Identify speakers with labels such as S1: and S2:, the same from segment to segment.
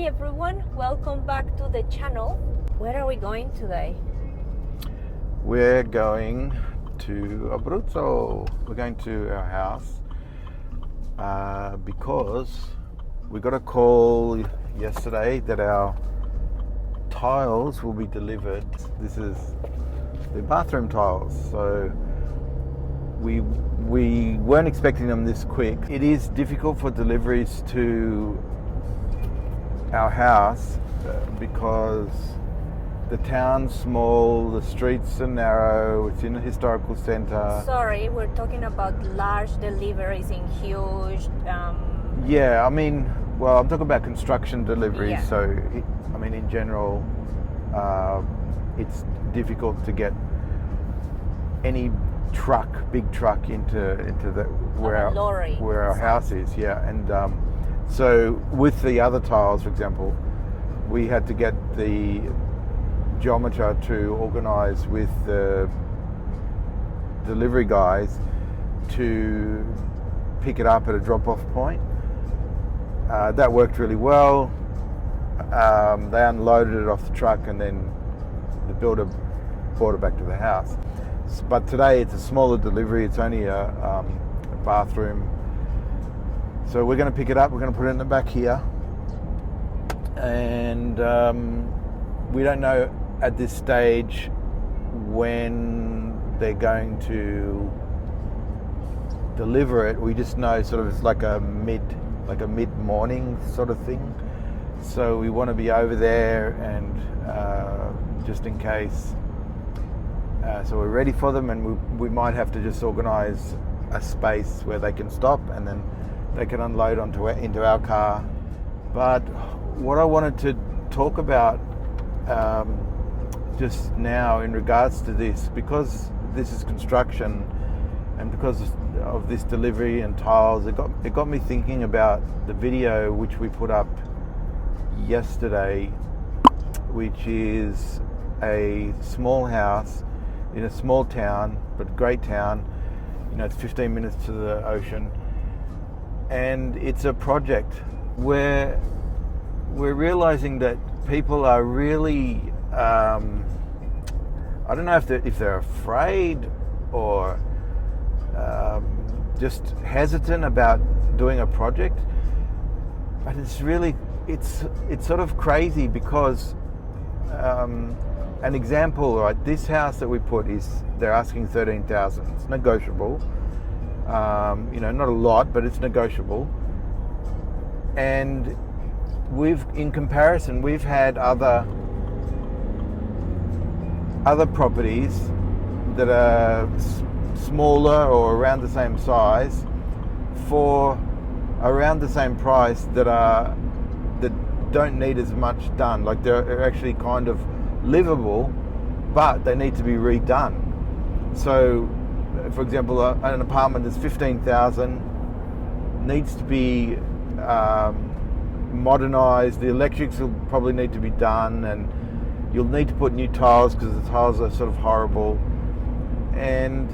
S1: everyone, welcome back to the channel. Where are we going today?
S2: We're going to Abruzzo. We're going to our house because we got a call yesterday that our tiles will be delivered. This is the bathroom tiles, so we weren't expecting them this quick. It is difficult for deliveries to our house because the town's small, the streets are narrow, it's in a historical centre.
S1: Sorry, we're talking about large deliveries in huge...
S2: Yeah, I mean, well, I'm talking about construction deliveries,
S1: Yeah.
S2: so in general, it's difficult to get any big truck into the where our house is. Yeah, and so with the other tiles, for example, we had to get the geometer to organise with the delivery guys to pick it up at a drop-off point. That worked really well. They unloaded it off the truck and then the builder brought it back to the house. But today it's a smaller delivery. It's only a bathroom. So we're going to pick it up. We're going to put it in the back here. And we don't know at this stage when they're going to deliver it. We just know sort of it's like a mid-morning sort of thing. So we want to be over there and just in case. So we're ready for them, and we might have to just organise a space where they can stop and then they can unload into our car. But what I wanted to talk about just now in regards to this, because this is construction and because of this delivery and tiles, it got me thinking about the video which we put up yesterday, which is a small house in a small town, but great town. It's 15 minutes to the ocean, and it's a project where we're realizing that people are really I don't know if they're afraid or just hesitant about doing a project, but it's sort of crazy because an example, right? This house that we put they're asking 13,000. It's negotiable. Not a lot, but it's negotiable. And in comparison, we've had other properties that are smaller or around the same size for around the same price that don't need as much done. Like they're actually kind of livable, but they need to be redone. So, for example, an apartment that's 15,000 needs to be modernised. The electrics will probably need to be done, and you'll need to put new tiles because the tiles are sort of horrible, and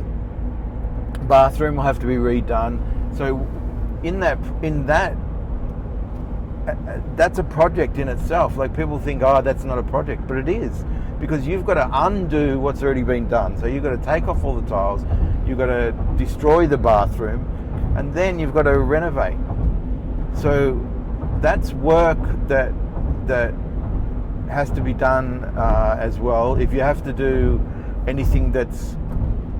S2: bathroom will have to be redone. So, in that. That's a project in itself. Like people think, oh, that's not a project, but it is, because you've got to undo what's already been done. So you've got to take off all the tiles, you've got to destroy the bathroom, and then you've got to renovate. So that's work that has to be done as well. If you have to do anything that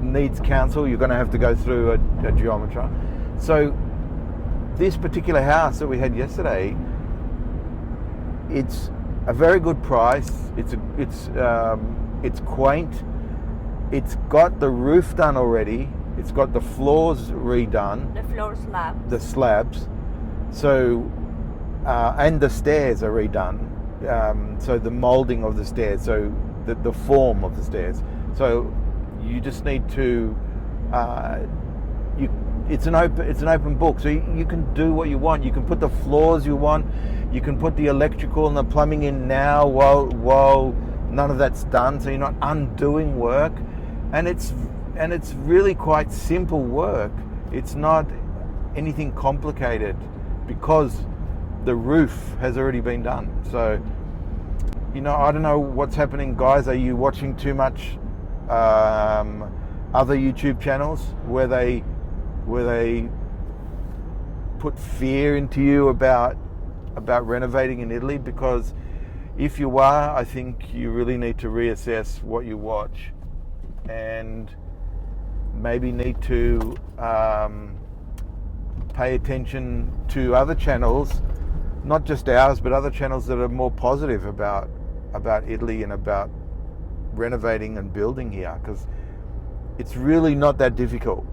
S2: needs council, you're going to have to go through a geometer. So this particular house that we had yesterday, it's a very good price. It's quaint. It's got the roof done already. It's got the floors redone.
S1: The
S2: slabs. So and the stairs are redone. So the moulding of the stairs. So the form of the stairs. So you just need to. It's an open book, so you can do what you want. You can put the floors you want. You can put the electrical and the plumbing in now while none of that's done. So you're not undoing work, and it's really quite simple work. It's not anything complicated because the roof has already been done. So, you know, I don't know what's happening, guys. Are you watching too much other YouTube channels where they put fear into you about renovating in Italy? Because if you are, I think you really need to reassess what you watch, and maybe need to pay attention to other channels, not just ours, but other channels that are more positive about Italy and about renovating and building here, because it's really not that difficult.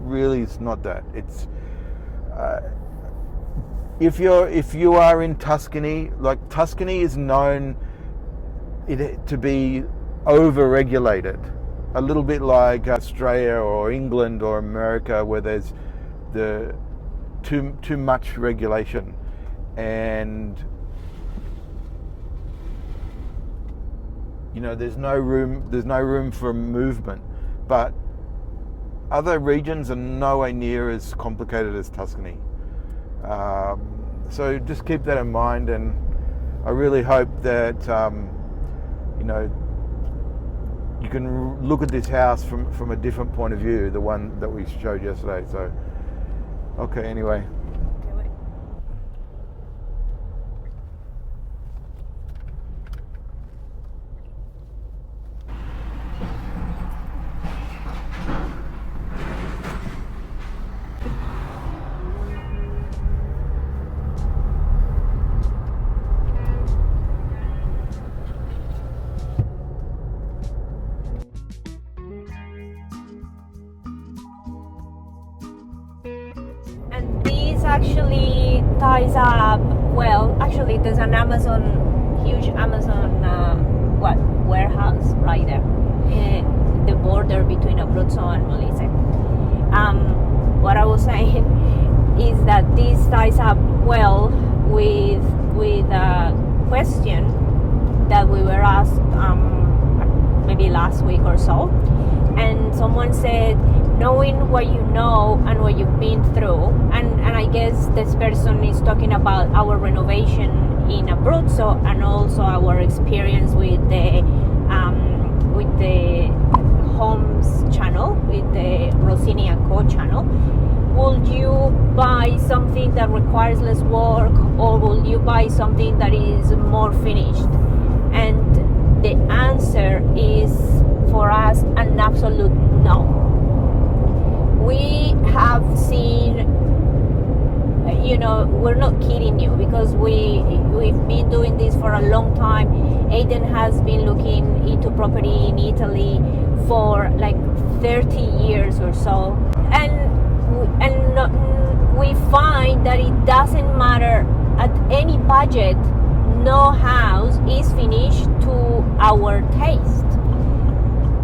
S2: Really, it's not that. It's if you are in Tuscany, like Tuscany is known to be over-regulated, a little bit like Australia or England or America, where there's too much regulation, and you know, there's no room for movement. But other regions are nowhere near as complicated as Tuscany. So just keep that in mind, and I really hope that you know, you can look at this house from a different point of view, the one that we showed yesterday. So, okay, anyway.
S1: And this actually ties up well. Actually, there's an huge Amazon warehouse right there, in the border between Abruzzo and Molise. What I was saying is that this ties up well with a question that we were asked maybe last week or so, and someone said, knowing what you know and what you've been through, and I guess this person is talking about our renovation in Abruzzo and also our experience with the Homes channel, with the Rossini & Co channel. Will you buy something that requires less work, or will you buy something that is more finished? And the answer is, for us, an absolute no. We have seen, you know, we're not kidding you, because we've been doing this for a long time. Aiden has been looking into property in Italy for like 30 years or so, and we find that it doesn't matter at any budget, no house is finished to our taste,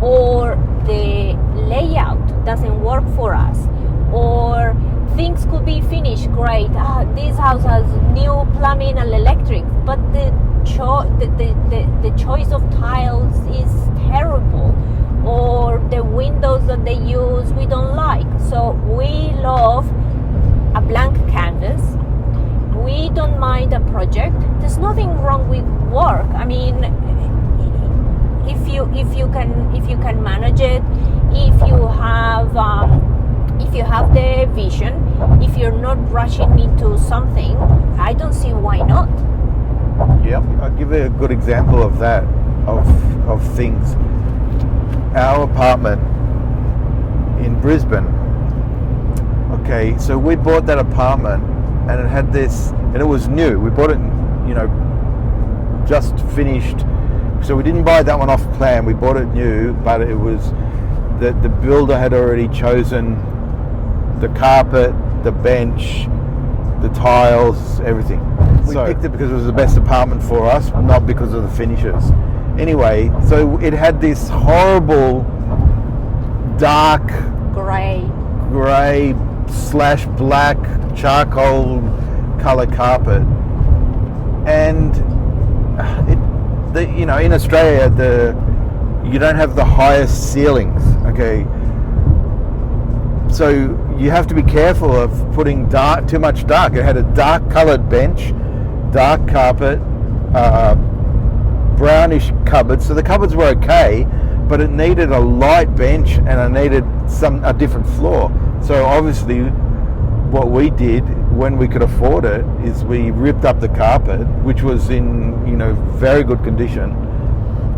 S1: or the layout doesn't work for us, or things could be finished great. This house has new plumbing and electric, but the choice of tiles is terrible, or the windows that they use we don't like. So we love a blank canvas. We don't mind a project. There's nothing wrong with work. I mean, if you can manage it, if you have the vision, if you're not rushing into something, I don't see why not.
S2: Yeah, I'll give you a good example of that, of things. Our apartment in Brisbane. Okay, so we bought that apartment, and it had this, and it was new. We bought it, you know, just finished. So we didn't buy that one off plan. We bought it new, but it was the builder had already chosen the carpet, the bench, the tiles, everything. We picked it because it was the best apartment for us, not because of the finishes. Anyway, so it had this horrible dark
S1: gray
S2: / black charcoal color carpet, and you know, in Australia you don't have the highest ceilings. Okay, so you have to be careful of putting too much dark. It had a dark coloured bench, dark carpet, brownish cupboards. So the cupboards were okay, but it needed a light bench and it needed a different floor. So obviously what we did when we could afford it is we ripped up the carpet, which was in very good condition.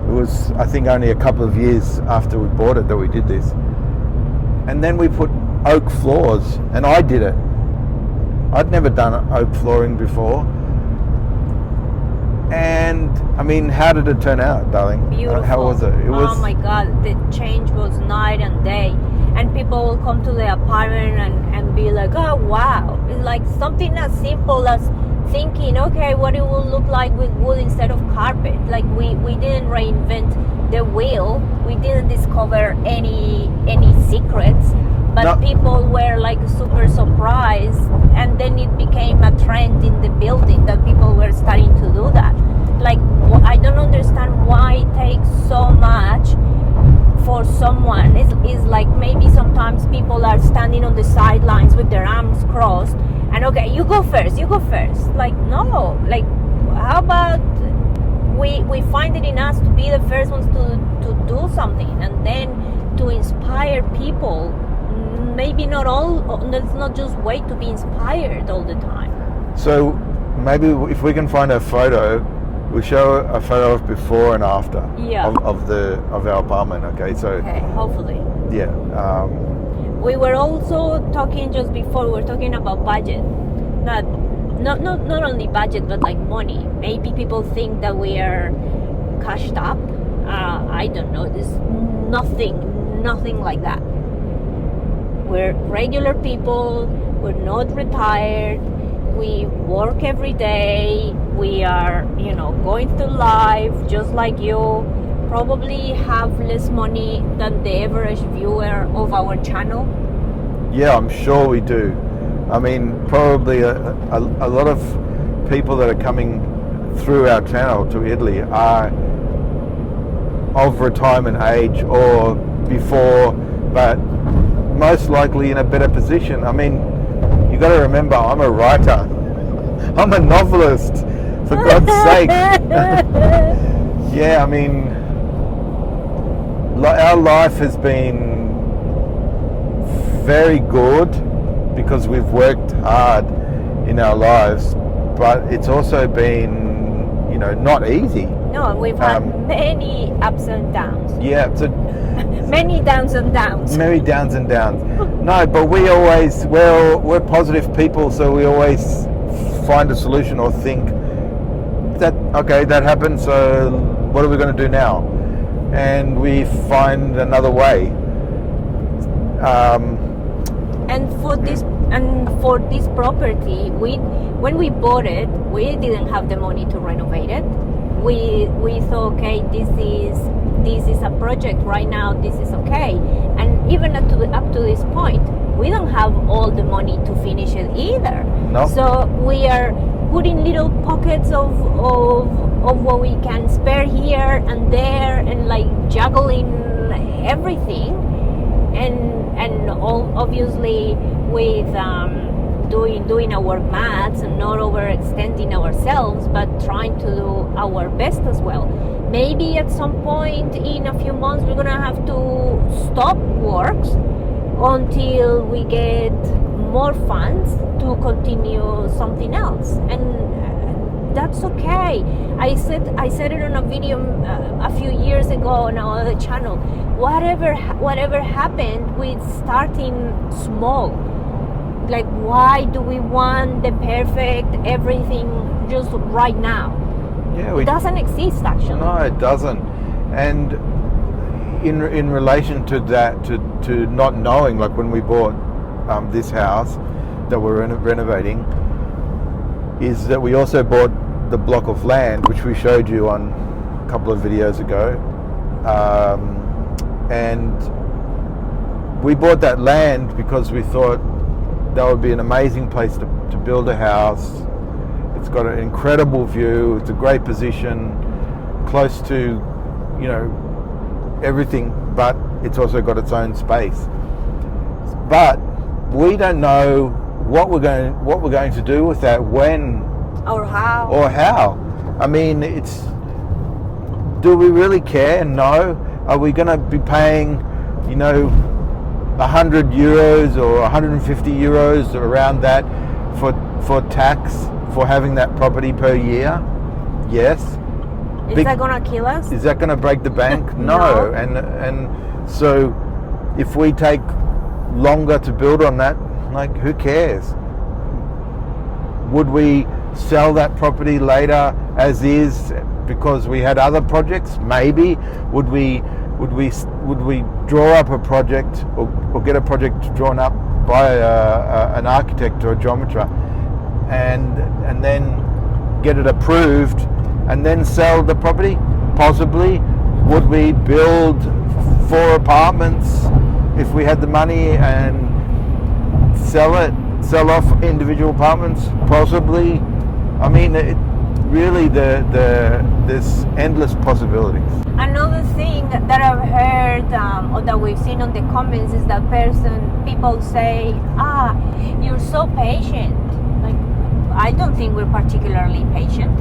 S2: It was, I think, only a couple of years after we bought it that we did this. And then we put oak floors, and I did it. I'd never done oak flooring before. And I mean, how did it turn out, darling?
S1: Beautiful.
S2: How was it?
S1: Oh my God, the change was night and day. And people will come to the apartment and be like, oh wow. It's like something as simple as thinking, okay, what it will look like with wood instead of carpet. Like we didn't reinvent the wheel. We didn't discover any secrets. But people were like super surprised, and then it became a trend in the building that people were starting to do that. Like, I don't understand why it takes so much for someone. It's like maybe sometimes people are standing on the sidelines with their arms crossed, and okay, you go first. Like, no, like, how about we find it in us to be the first ones to do something, and then to inspire people. Maybe not all, let's not just wait to be inspired all the time.
S2: So maybe if we can find a photo, we show a photo of before and after of our apartment. Okay,
S1: hopefully.
S2: Yeah.
S1: We were also talking just before, we were talking about budget. Not only budget, but like money. Maybe people think that we are cashed up. I don't know. There's nothing like that. We're regular people. We're not retired. We work every day. We are, going through life just like you. Probably have less money than the average viewer of our channel.
S2: Yeah, I'm sure we do. I mean, probably a lot of people that are coming through our channel to Italy are of retirement age or before, but most likely in a better position. I mean, you got to remember, I'm a writer. I'm a novelist, for God's sake. Yeah, I mean, our life has been very good because we've worked hard in our lives, but it's also been, not easy.
S1: No, we've had many ups and downs.
S2: Yeah, so
S1: many downs and downs.
S2: Many downs and downs. No, but we're positive people, so we always find a solution or think that, okay, that happened, so what are we going to do now? And we find another way.
S1: And for this property, when we bought it, we didn't have the money to renovate it. We thought, okay, this is a project right now. This is okay. And even up to this point, we don't have all the money to finish it either.
S2: No.
S1: So we are putting little pockets of what we can spare here and there, and like juggling everything, and all obviously with doing our maths and not overextending ourselves, but trying to do our best as well. Maybe at some point in a few months we're gonna have to stop works until we get more funds to continue something else, and that's okay. I said it on a video a few years ago on our other channel. Whatever happened with starting small. Like, why do we want the perfect everything just right now? Yeah, it doesn't exist actually.
S2: No, it doesn't. And in relation to that, to not knowing, like when we bought this house that we're renovating, is that we also bought the block of land which we showed you on a couple of videos ago, and we bought that land because we thought that would be an amazing place to build a house. It's got an incredible view. It's a great position, close to, everything, but it's also got its own space. But we don't know what we're going to do with that, when
S1: or how.
S2: I mean, do we really care? No. Are we going to be paying, 100 euros or 150 euros around that for tax for having that property per year? Yes.
S1: Is that going to kill us?
S2: Is that going to break the bank? No. And so if we take longer to build on that, like, who cares? Would we sell that property later as is because we had other projects? Maybe. Would we draw up a project or get a project drawn up by an architect or a geometer and then get it approved and then sell the property? Possibly. Would we build 4 apartments if we had the money and sell off individual apartments? Possibly. I mean, really, there's endless possibilities.
S1: Another thing that I've heard or that we've seen on the comments is that people say, you're so patient. Like, I don't think we're particularly patient.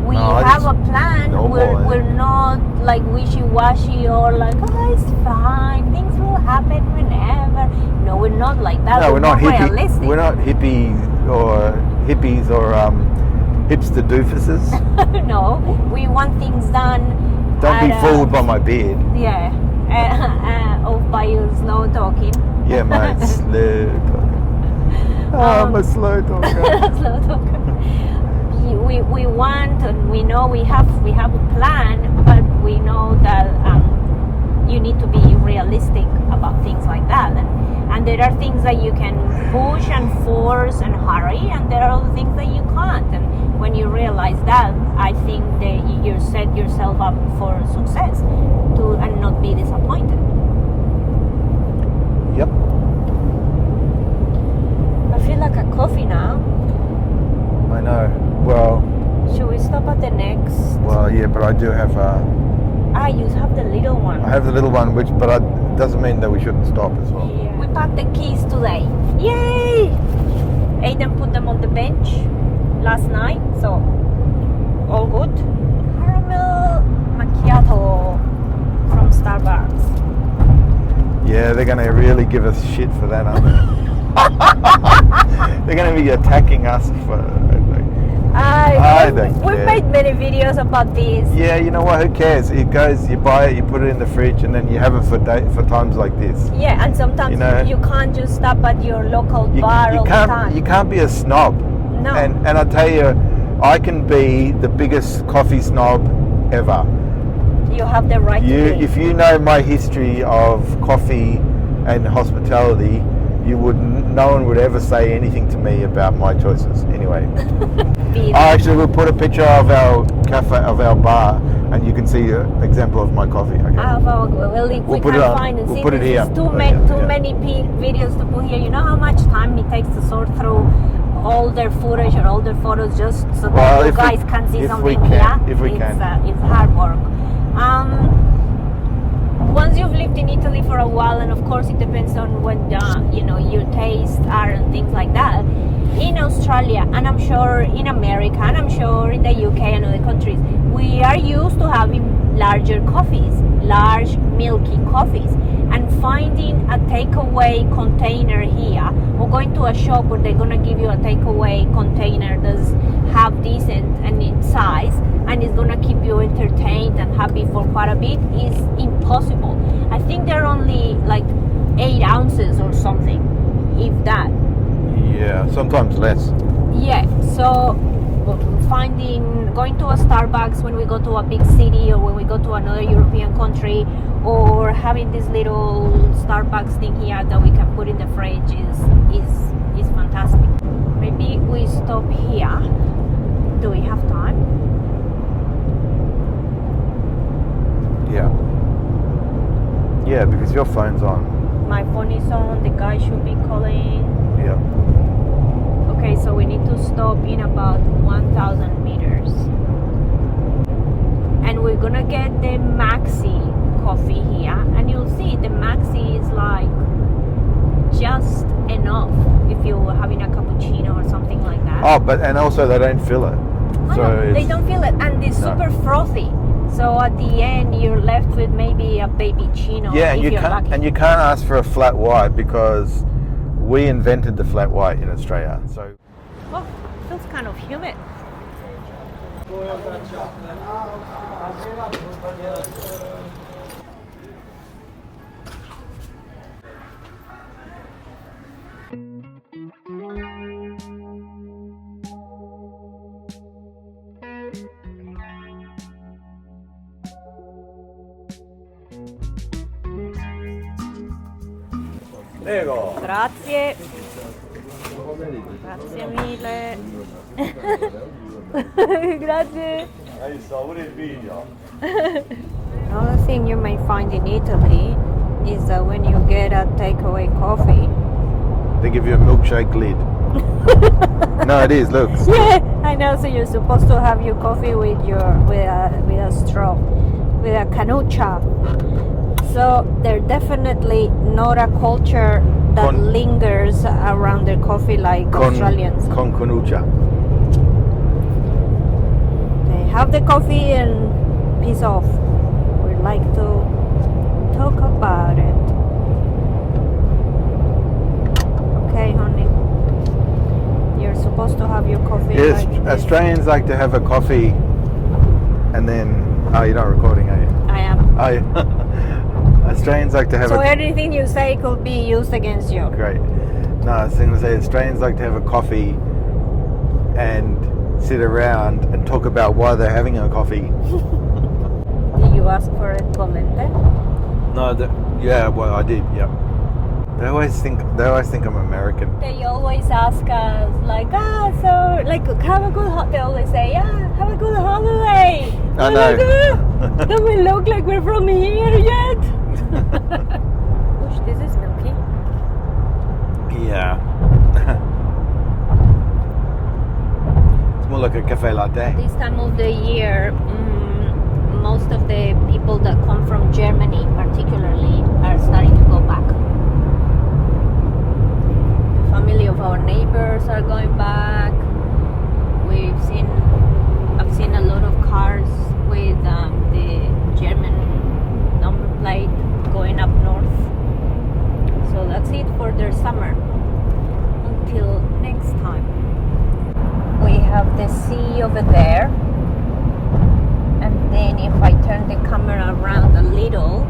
S1: We have a plan. We're not like wishy-washy or like, it's fine, things will happen whenever. No, we're not like that.
S2: No, we're not
S1: realistic.
S2: We're not hippies or hipster doofuses.
S1: No, we want things done.
S2: Don't be fooled by my beard.
S1: Yeah, or by your slow talking.
S2: Yeah, mate, slow talking. I'm a slow talker.
S1: Slow talker. We want, and we know we have a plan, but we know that you need to be realistic about things like that, and there are things that you can push and force and hurry, and there are other things that you can't. And when you realize that, I think that you set yourself up for success and not be disappointed.
S2: Yep.
S1: I feel like a coffee now.
S2: I know. Well,
S1: should we stop at the next?
S2: Well, yeah, but I do have
S1: you have the little one.
S2: I have the little one, but it doesn't mean that we shouldn't stop as well.
S1: Yeah. We packed the keys today. Yay! Aiden put them on the bench last night, so all good. Caramel macchiato from Starbucks.
S2: Yeah, they're going to really give us shit for that, aren't they? They're going to be attacking us for...
S1: We've made many videos about this.
S2: Yeah, you know what? Who cares? It goes. You buy it, you put it in the fridge, and then you have it for times like this.
S1: Yeah, and sometimes you can't just stop at your local bar all the time.
S2: You can't be a snob.
S1: No.
S2: And I tell you, I can be the biggest coffee snob ever.
S1: You have the right to be.
S2: If you know my history of coffee and hospitality, no one would ever say anything to me about my choices. Anyway, actually, we'll put a picture of our cafe, of our bar, and you can see an example of my coffee. Okay.
S1: We'll put it find and
S2: we'll
S1: see,
S2: put it here.
S1: Too many videos to put here. You know how much time it takes to sort through all their footage or all their photos just so that you guys can see something here.
S2: If we can.
S1: It's hard work. Once you've lived in Italy for a while, and of course it depends on what your tastes are and things like that. In Australia, and I'm sure in America, and I'm sure in the UK and other countries, we are used to having larger coffees, large milky coffees, and finding a takeaway container here, or going to a shop where they're gonna give you a takeaway container that's half decent and in size, and it's gonna keep you entertained and happy for quite a bit, is impossible. I think they're only like 8 ounces or something, if that.
S2: Yeah, sometimes less.
S1: Yeah, so going to a Starbucks when we go to a big city or when we go to another European country, or having this little Starbucks thing here that we can put in the fridge is fantastic. Maybe we stop here. Do we have time?
S2: Yeah, because your phone's on.
S1: My phone is on, the guy should be calling.
S2: Yeah.
S1: Okay, so we need to stop in about 1,000 meters. And we're gonna get the Maxi coffee here, and you'll see the Maxi is like just enough
S2: Oh, and also they don't fill it.
S1: They don't feel it, and it's super frothy. So at the end, you're left with maybe a baby chino.
S2: Yeah,
S1: if you're lucky.
S2: and you can't ask for a flat white because we invented the flat white in Australia. So.
S1: Oh, it feels kind of humid.
S2: Prego.
S1: Grazie. Grazie mille. Grazie. Another thing you may find in Italy is that when you get a takeaway coffee,
S2: they give you a milkshake lid. No, it is. Look.
S1: Yeah, I know. So you're supposed to have your coffee with a straw, with a canuccia. So they're definitely not a culture that lingers around their coffee like Australians.
S2: Con canuccia.
S1: They have the coffee and piece off. We'd like to talk about it. Okay, honey. You're supposed to have your coffee.
S2: Yes,
S1: like
S2: Australians like to have a coffee and then... Oh, you're not recording, are you?
S1: I am.
S2: Oh, yeah. Australians like to have
S1: So anything you say could be used against you.
S2: Great. No, I was going to say Australians like to have a coffee and sit around and talk about why they're having a coffee.
S1: Did you ask for it bollente?
S2: No, yeah, well, I did, yeah. They always think I'm American.
S1: They always ask us like, so like have a good holiday. They always say, have a good holiday.
S2: I know.
S1: Don't we look like we're from here yet? Gosh, this is milky.
S2: Yeah. It's more like a cafe latte.
S1: This time of the year, most of the people that come from Germany particularly are starting to go back. The family of our neighbors are going back. I've seen a lot of cars with the German number plate going up north. So that's it for their summer. Until next time. We have the sea over there, and then if I turn the camera around a little,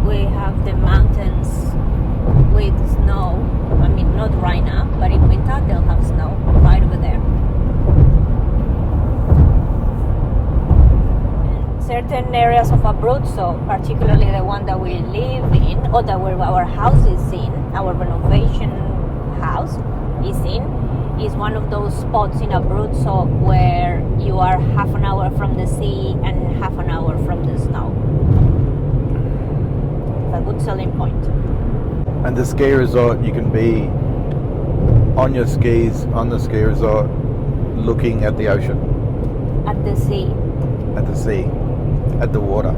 S1: we have the mountains with snow. I mean, not right now, but in winter they'll have snow right over there. Certain areas of Abruzzo, particularly the one that we live in, or that where our house is in, our renovation house is in, is one of those spots in Abruzzo where you are half an hour from the sea and half an hour from the snow. It's a good selling point.
S2: And the ski resort, you can be on your skis on the ski resort looking at the ocean.
S1: At the sea.
S2: At the sea. At the water.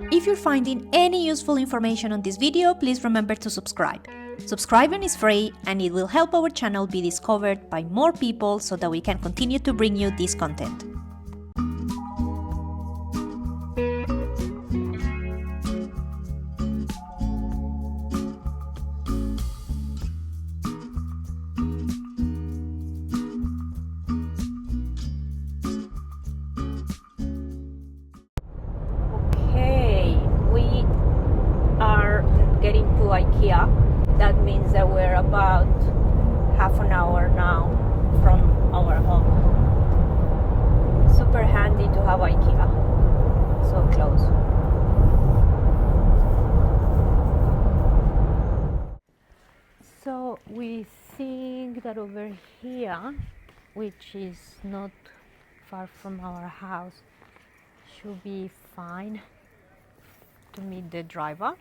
S3: If you're finding any useful information on this video, please remember to subscribe. Subscribing is free and it will help our channel be discovered by more people so that we can continue to bring you this content.
S1: Getting to IKEA. That means that we're about half an hour now from our home. Super handy to have IKEA so close. So we think that over here, which is not far from our house, should be fine to meet the driver.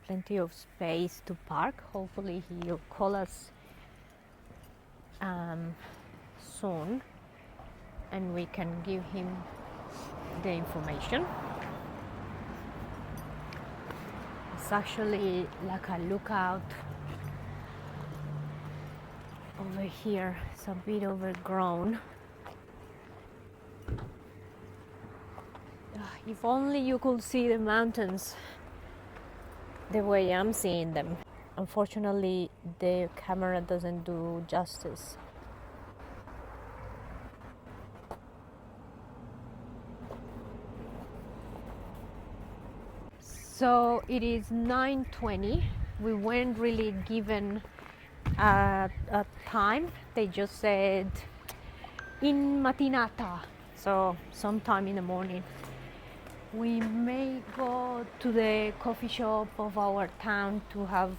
S1: Plenty of space to park. Hopefully he'll call us soon and we can give him the information. It's actually like a lookout over here. It's a bit overgrown. If only you could see the mountains the way I'm seeing them. Unfortunately, the camera doesn't do justice. So it is 9:20. We weren't really given a time. They just said in matinata, so sometime in the morning. We may go to the coffee shop of our town to have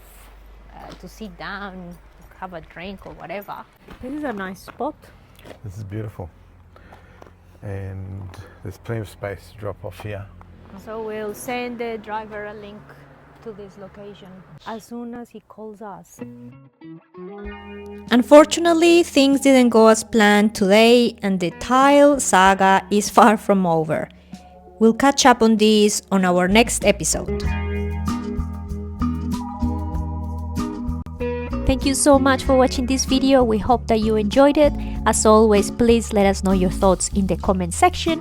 S1: to sit down, have a drink or whatever. This is a nice spot.
S2: This is beautiful, and there's plenty of space to drop off here.
S1: So we'll send the driver a link to this location as soon as he calls us.
S3: Unfortunately, things didn't go as planned today, and the tile saga is far from over. We'll catch up on this on our next episode. Thank you so much for watching this video. We hope that you enjoyed it. As always, please let us know your thoughts in the comment section.